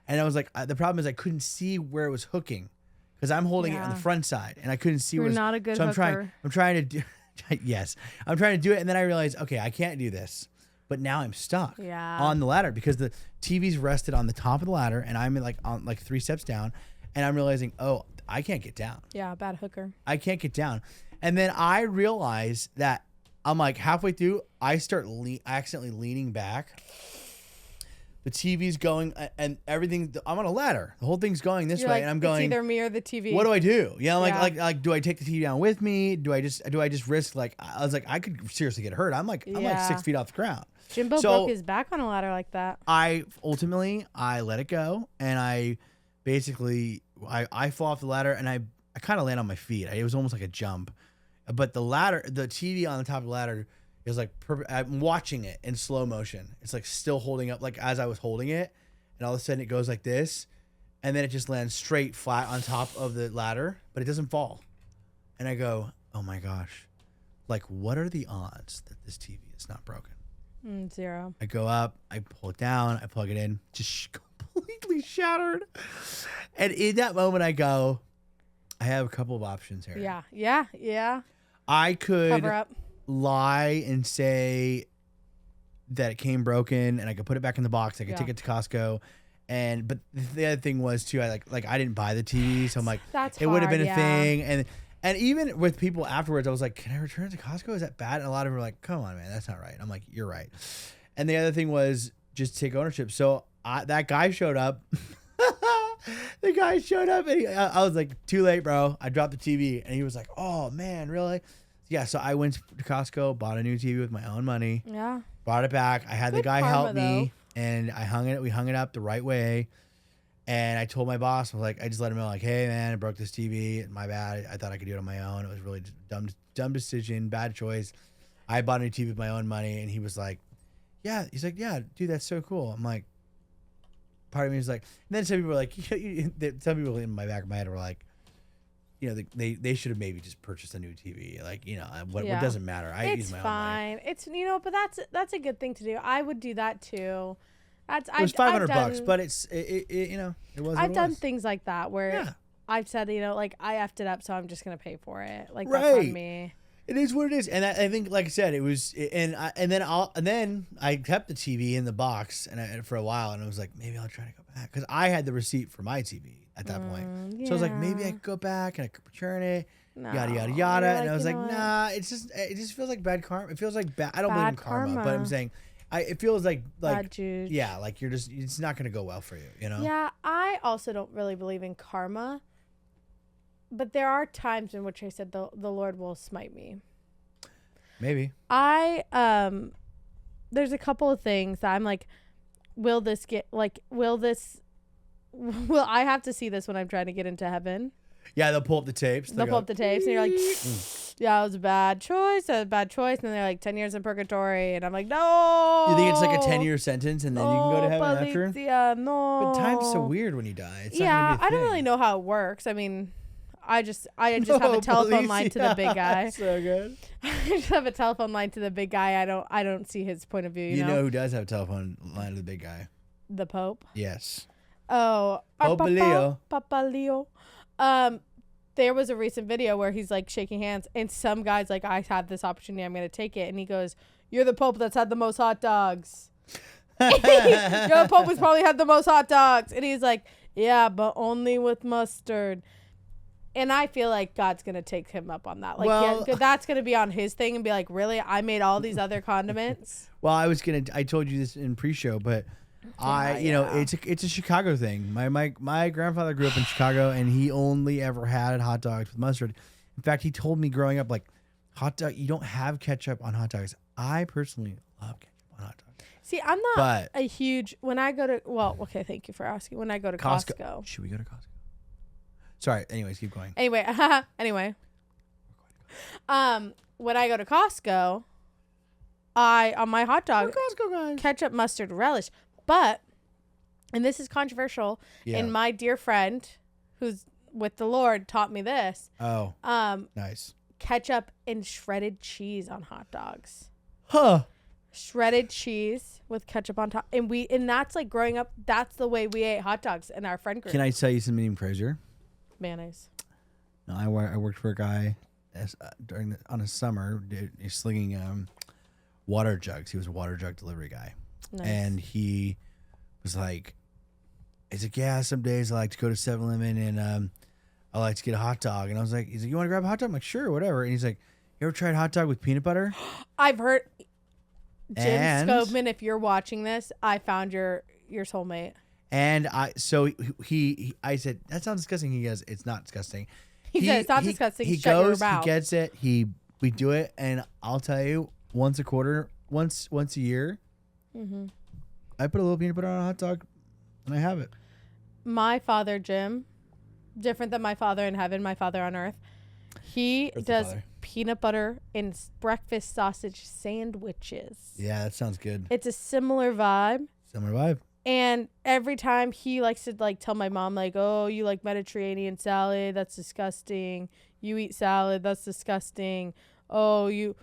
A: And I was like, the problem is I couldn't see where it was hooking because I'm holding it on the front side, and I couldn't see where it was.
B: You're not a good hooker.
A: I'm trying to do, yes, I'm trying to do it. And then I realized, okay, I can't do this. But now I'm stuck on the ladder because the TV's rested on the top of the ladder, and I'm on 3 steps down, and I'm realizing, oh, I can't get down.
B: Yeah, bad hooker.
A: I can't get down. And then I realize that I'm like halfway through, I start accidentally leaning back. The TV's going and everything. I'm on a ladder. The whole thing's going this way, and I'm going.
B: It's either me or the TV.
A: What do I do? Yeah, like, do I take the TV down with me? Do I just risk I was like, I could seriously get hurt. I'm like 6 feet off the ground.
B: Jimbo broke his back on a ladder like that.
A: I let it go, and I basically I fall off the ladder, and I kind of land on my feet. It was almost like a jump, but the TV on the top of the ladder. It was like I'm watching it in slow motion. It's like still holding up, like as I was holding it, and all of a sudden it goes like this, and then it just lands straight flat on top of the ladder, but it doesn't fall. And I go, oh my gosh, like what are the odds that this TV is not broken?
B: 0.
A: I go up, I pull it down, I plug it in, just completely shattered. And in that moment, I go, I have a couple of options here.
B: Yeah.
A: I could
B: cover up.
A: Lie and say that it came broken and I could put it back in the box. I could take it to Costco, but the other thing was too, I I didn't buy the TV, so I'm like, it would have been a thing. And even with people afterwards, I was like, can I return it to Costco? Is that bad? And a lot of them were like, come on, man, that's not right. I'm like, you're right. And the other thing was just take ownership. So that guy showed up. The guy showed up, and I was like, too late, bro. I dropped the TV, and he was like, oh man, really? Yeah, so I went to Costco, bought a new TV with my own money.
B: Yeah.
A: Brought it back. I had the guy help me, and we hung it up the right way. And I told my boss, I just let him know, like, hey man, I broke this TV. My bad. I thought I could do it on my own. It was really dumb decision, bad choice. I bought a new TV with my own money, and he was like, yeah. He's like, yeah, dude, that's so cool. I'm like, part of me was like, and then some people were like, some people in my back of my head were like, they should have maybe just purchased a new TV. Like, what doesn't matter. I use my own money.
B: It's but that's a good thing to do. I would do that too.
A: It was $500, but it was.
B: I've done things like that where I've said, like I effed it up, so I'm just gonna pay for it. Like that's on me.
A: It is what it is, and I think, like I said, it was, and then I kept the TV in the box and for a while, and I was like, maybe I'll try to go back because I had the receipt for my TV at that point, so I was like, maybe I could go back and I could return it, yada yada yada, and I was like, nah, it just feels like bad karma. It feels like bad. I don't believe in karma, but I'm saying, it feels like
B: bad juju.
A: Yeah, like it's not gonna go well for you,
B: Yeah, I also don't really believe in karma. But there are times in which I said the Lord will smite me.
A: Maybe.
B: There's a couple of things that I'm like, will I have to see this when I'm trying to get into heaven?
A: Yeah, they'll pull up the tapes.
B: They'll pull up the tapes and you're like, yeah, it was a bad choice. And then they're like 10 years in purgatory. And I'm like, no.
A: You think it's like a 10-year sentence and then you can go to heaven after?
B: Yeah, no.
A: But time's so weird when you die. It's
B: I don't really know how it works. I mean, I just have a telephone line to the big guy.
A: So good.
B: I just have a telephone line to the big guy. I don't see his point of view. You know
A: who does have a telephone line to the big guy?
B: The Pope.
A: Yes.
B: Oh,
A: Pope Leo.
B: Papa Leo. There was a recent video where he's like shaking hands, and some guy's like, "I have this opportunity. I'm gonna take it." And he goes, "You're the Pope that's had the most hot dogs." Your Pope has probably had the most hot dogs, and he's like, "Yeah, but only with mustard." And I feel like God's going to take him up on that. Like, that's going to be on his thing and be like, really? I made all these other condiments?
A: Well, I told you this in pre-show, but it's a Chicago thing. My grandfather grew up in Chicago, and he only ever had hot dogs with mustard. In fact, he told me growing up, like, hot dog, you don't have ketchup on hot dogs. I personally love ketchup on hot dogs.
B: See, I'm not a huge, when I go to, thank you for asking. When I go to Costco.
A: Should we go to Costco? Sorry. Anyways, keep going.
B: Anyway. When I go to Costco, on my hot dog,
A: Costco guys,
B: ketchup, mustard, relish. But, and this is controversial, and my dear friend, who's with the Lord, taught me this.
A: Oh. Nice.
B: Ketchup and shredded cheese on hot dogs.
A: Huh.
B: Shredded cheese with ketchup on top, and that's like growing up. That's the way we ate hot dogs in our friend group.
A: Can I tell you something even crazier?
B: Mayonnaise.
A: No, I worked for a guy on a summer. He's slinging water jugs. He was a water jug delivery guy, and he was like, "He's like, yeah, some days I like to go to 7-Eleven and I like to get a hot dog." And I was like, "He's like, you want to grab a hot dog?" I'm like, "Sure, whatever." And he's like, "You ever tried hot dog with peanut butter?"
B: I've heard. Jim Scobman, if you're watching this, I found your soulmate.
A: And I said, "That sounds disgusting." He goes, "It's not disgusting."
B: He said, "It's not disgusting."
A: He goes, he gets it. We do it, and I'll tell you, once a year, I put a little peanut butter on a hot dog, and I have it.
B: My father, Jim, different than my father in heaven, my father on earth, he does peanut butter and breakfast sausage sandwiches.
A: Yeah, that sounds good.
B: It's a similar vibe. And every time he likes to like tell my mom like, "Oh, you like Mediterranean salad? That's disgusting. You eat salad? That's disgusting. Oh, you're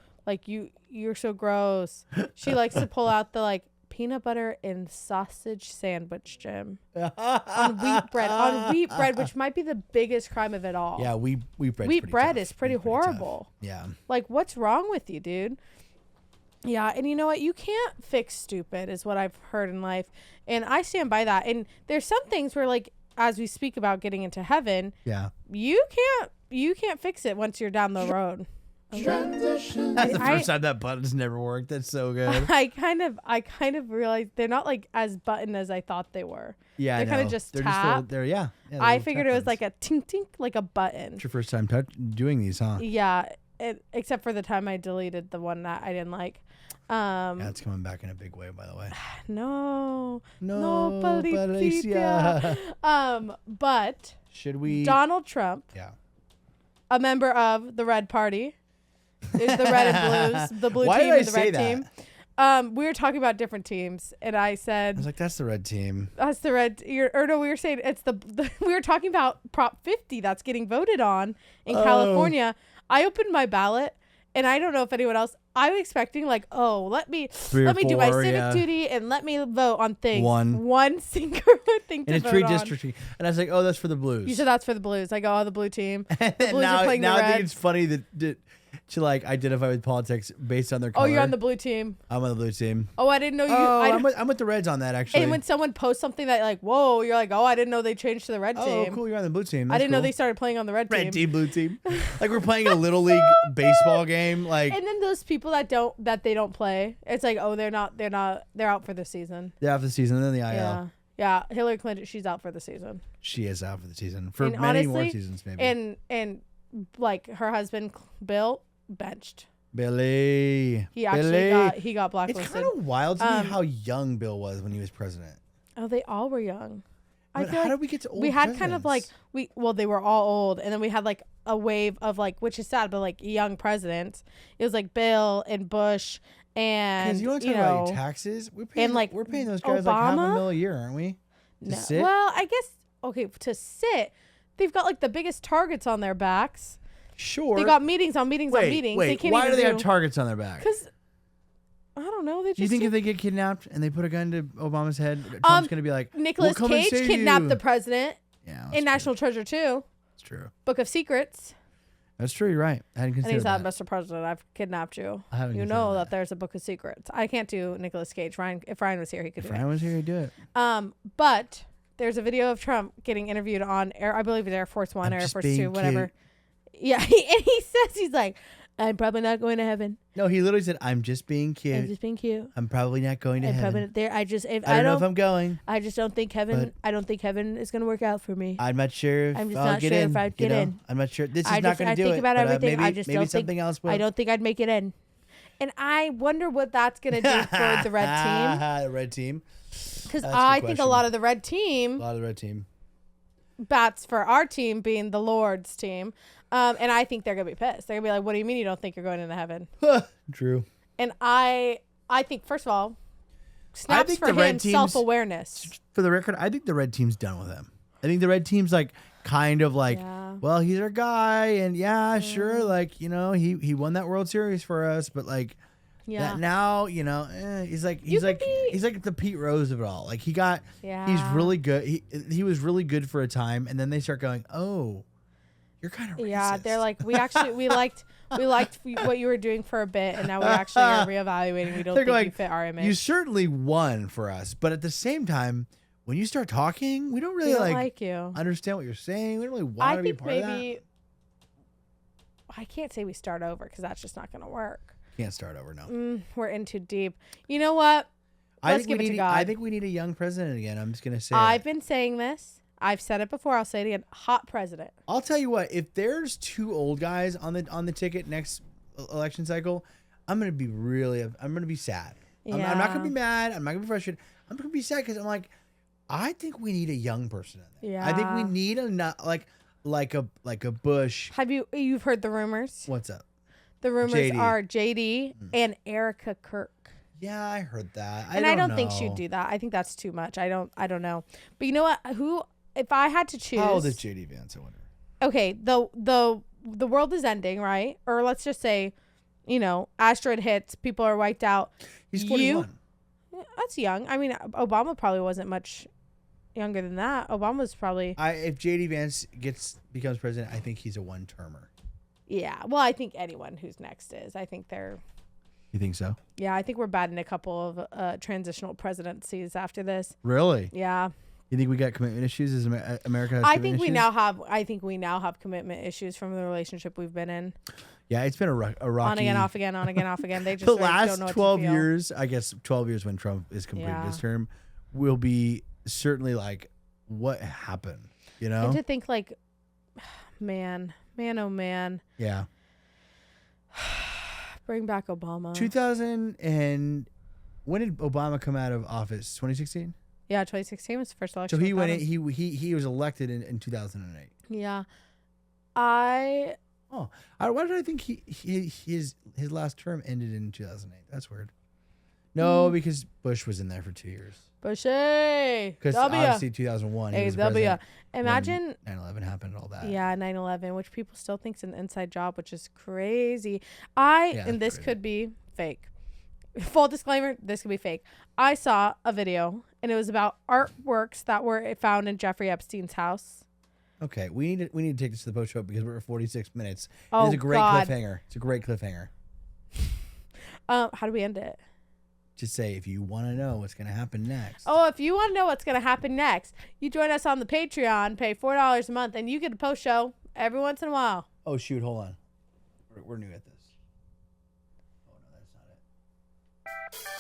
B: so gross." She likes to pull out the like peanut butter and sausage sandwich, Jim, on wheat bread, which might be the biggest crime of it all.
A: Yeah, wheat
B: bread is pretty horrible.
A: Yeah,
B: like what's wrong with you, dude? Yeah, and you know what? You can't fix stupid is what I've heard in life. And I stand by that. And there's some things where, like, as we speak about getting into heaven, you can't fix it once you're down the road.
A: Transition. That's the first time that button's never worked. That's so good.
B: I kind of realized they're not like as button as I thought they were.
A: Yeah,
B: they're kind of just tap. I figured it was like a tink tink, like a button.
A: It's your first time doing these, huh?
B: Yeah, except for the time I deleted the one that I didn't like.
A: Yeah, it's coming back in a big way, by the way.
B: No, Policia. But
A: should we?
B: Donald Trump, a member of the Red Party, is the red and blues, the blue team and the red team. We were talking about different teams, and I said,
A: I was like, that's the red team.
B: That's the red. Or no, we were saying it's the we were talking about Prop 50 that's getting voted on in California. I opened my ballot, and I don't know if anyone else. I'm expecting let me do my civic duty and let me vote on things. One single thing to vote on. And it's
A: redistricting. And I was like, oh, that's for the Blues.
B: You said that's for the Blues. I go, the blue team. The Blues
A: now,
B: are playing
A: now
B: the Reds.
A: I think it's funny that to identify with politics based on their color.
B: Oh, you're on the blue team.
A: I'm on the blue team.
B: Oh, I didn't know you.
A: I'm with the Reds on that, actually.
B: And when someone posts something that whoa, you're like, oh, I didn't know they changed to the red team.
A: Oh, cool, you're on the blue team. That's
B: I didn't know
A: cool.
B: they started playing on the red team.
A: Red team, blue team. Like we're playing a little league baseball game. And
B: then those people that they don't play, it's like, oh, they're out for the season.
A: They're out for the season, and then the IL.
B: Yeah. Hillary Clinton, she's out for the season.
A: She is out for the season for many more seasons, maybe.
B: And her husband Bill benched.
A: Billy.
B: He actually got blacklisted.
A: It's kind of wild to me how young Bill was when he was president.
B: Oh, they all were young.
A: But how did we get to old
B: We had
A: presidents?
B: kind of they were all old, and then we had a wave of which is sad, but young presidents. It was Bill and Bush and
A: because you want to talk about taxes? We're paying those guys
B: Obama?
A: $500,000 a year, aren't we?
B: No.
A: Sit?
B: Well, I guess to sit, they've got the biggest targets on their backs.
A: Sure.
B: They got meetings on meetings on meetings.
A: Wait,
B: they can't
A: why
B: even
A: do they have targets on their back?
B: Because I don't know.
A: Do you think if they get kidnapped and they put a gun to Obama's head, Trump's going to be like,
B: Nicolas Cage kidnapped the president in National Treasure 2.
A: It's true.
B: Book of Secrets.
A: That's true. You're right. I hadn't considered that.
B: And he's Mr. President, I've kidnapped you.
A: I haven't
B: you know that there's a Book of Secrets. I can't do Nicolas Cage. If Ryan was here, he could do it.
A: If Ryan was here, he'd do it.
B: But there's a video of Trump getting interviewed on I believe it's Air Force One, Air Force Two, whatever. Yeah, and he says, he's like, I'm probably not going to heaven.
A: No, he literally said, I'm just being cute.
B: I'm just being cute.
A: I'm probably not going to heaven.
B: I don't
A: know if I'm going.
B: I just don't think heaven. I don't think heaven is going to work out for me.
A: I'm not sure if
B: I'm just
A: I'll
B: not
A: get
B: sure
A: in.
B: if I'd get in.
A: I'm not sure. This is not going to do it.
B: I think about everything.
A: Maybe,
B: I just don't
A: something
B: think,
A: else will.
B: I don't think I'd make it in. And I wonder what that's going to do for the red team.
A: The red team.
B: Because I think a lot of the red team. Bats for our team being the Lord's team. And I think they're going to be pissed. They're going to be like, what do you mean you don't think you're going into heaven?
A: True.
B: And I think, first of all, snaps for him self-awareness.
A: For the record, I think the red team's done with him. I think the red team's well, he's our guy. And sure. He won that World Series for us. But that now, he's like the Pete Rose of it all. He's really good. He was really good for a time. And then they start going, oh, you're kind of racist.
B: Yeah, they're like, we liked what you were doing for a bit, and now we actually are reevaluating. We don't think you fit our image.
A: You certainly won for us, but at the same time, when you start talking, we don't really
B: like you.
A: Understand what you're saying. We don't really want to be part of that.
B: I can't say we start over because that's just not going to work.
A: Can't start over, no.
B: We're in too deep. You know what? Let's give it to God.
A: I think we need a young president again. I'm just going to say
B: I've been saying this. I've said it before. I'll say it again. Hot president.
A: I'll tell you what. If there's two old guys on the ticket next election cycle, I'm gonna be sad.
B: Yeah.
A: I'm not gonna be mad. I'm not gonna be frustrated. I'm gonna be sad because I'm like, I think we need a young person in there.
B: Yeah.
A: I think we need like a Bush.
B: You've heard the rumors?
A: What's up?
B: The rumors are JD and Erica Kirk.
A: Yeah, I heard that.
B: I don't think she'd do that. I think that's too much. I don't know. But you know what? If I had to choose,
A: how old is JD Vance? I wonder.
B: Okay, the world is ending, right? Or let's just say, asteroid hits, people are wiped out.
A: He's 41.
B: That's young. I mean, Obama probably wasn't much younger than that. Obama's probably.
A: If JD Vance becomes president, I think he's a one-termer.
B: Yeah. Well, I think anyone who's next is. I think they're.
A: You think so?
B: Yeah, I think we're batting a couple of transitional presidencies after this.
A: Really?
B: Yeah.
A: You think we got commitment issues? Is America has
B: I think we now have commitment issues from the relationship we've been in.
A: Yeah, it's been a rocky.
B: On again, off again, on again, off again. They just
A: the last
B: don't know what
A: 12
B: to feel.
A: years, I guess 12 years when Trump is completed his term, will be certainly what happened,
B: And to think man, oh man.
A: Yeah.
B: Bring back Obama.
A: 2000 and when did Obama come out of office? 2016?
B: Yeah, 2016 was the first election.
A: So he went in, he was elected in 2008.
B: Yeah.
A: Why did I think his last term ended in 2008? That's weird. No, because Bush was in there for 2 years.
B: Bushy.
A: Because obviously 2001. He was president
B: Imagine
A: 9/11 happened and all that.
B: Yeah, 9/11, which people still think's an inside job, which is crazy. And this could be fake. Full disclaimer, this could be fake. I saw a video, and it was about artworks that were found in Jeffrey Epstein's house.
A: Okay, we need to take this to the post show because we're at 46 minutes.
B: Oh,
A: it's a great
B: God.
A: cliffhanger. It's a great cliffhanger.
B: How do we end it?
A: Just say if you want to know what's going to happen next.
B: Oh, if you want to know what's going to happen next, you join us on the Patreon, pay $4 a month, and you get a post show every once in a while.
A: Oh, shoot, hold on. We're new at this. Oh, no, that's not it.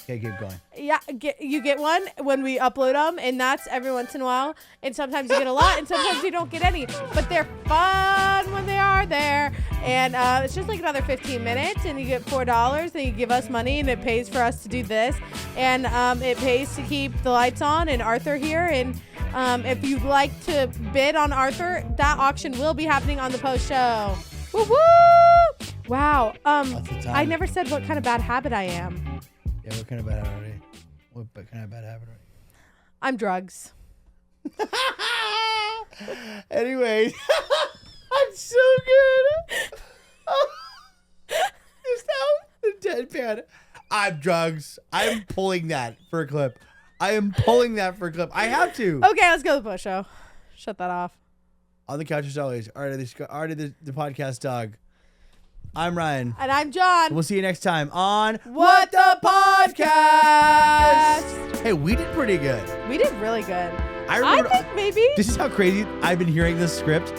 A: Okay, keep going.
B: Yeah, you get one when we upload them, and that's every once in a while. And sometimes you get a lot, and sometimes you don't get any. But they're fun when they are there. And it's just like another 15 minutes, and you get $4, and you give us money, and it pays for us to do this. And it pays to keep the lights on and Arthur here. And if you'd like to bid on Arthur, that auction will be happening on the post show. Woo woo! Wow. I never said what kind of bad habit I am.
A: Yeah, what kind of bad habit are you? What kind of bad habit are you?
B: I'm drugs.
A: Anyway, I'm so good. Just how the deadpan. I'm drugs. I'm pulling that for a clip. I am pulling that for a clip. I have to.
B: Okay, let's go to the post show. Shut that off.
A: On the couch as always. Already the podcast dog. I'm Ryan.
B: And I'm John.
A: We'll see you next time on
B: What the Podcast.
A: Hey, we did pretty good.
B: We did really good.
A: I
B: think maybe.
A: This is how crazy I've been hearing this script.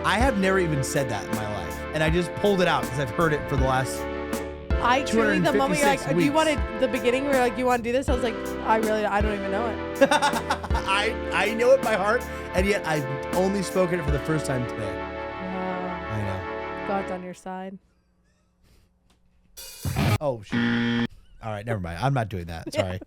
A: I have never even said that in my life. And I just pulled it out because I've heard it for the last
B: I truly, the moment you're like, do you want to, the beginning where you're like, you want to do this? I was like, I don't even know it.
A: I know it by heart, and yet I've only spoken it for the first time today. I know.
B: God's on your side.
A: Oh, shit. All right, never mind. I'm not doing that. Sorry.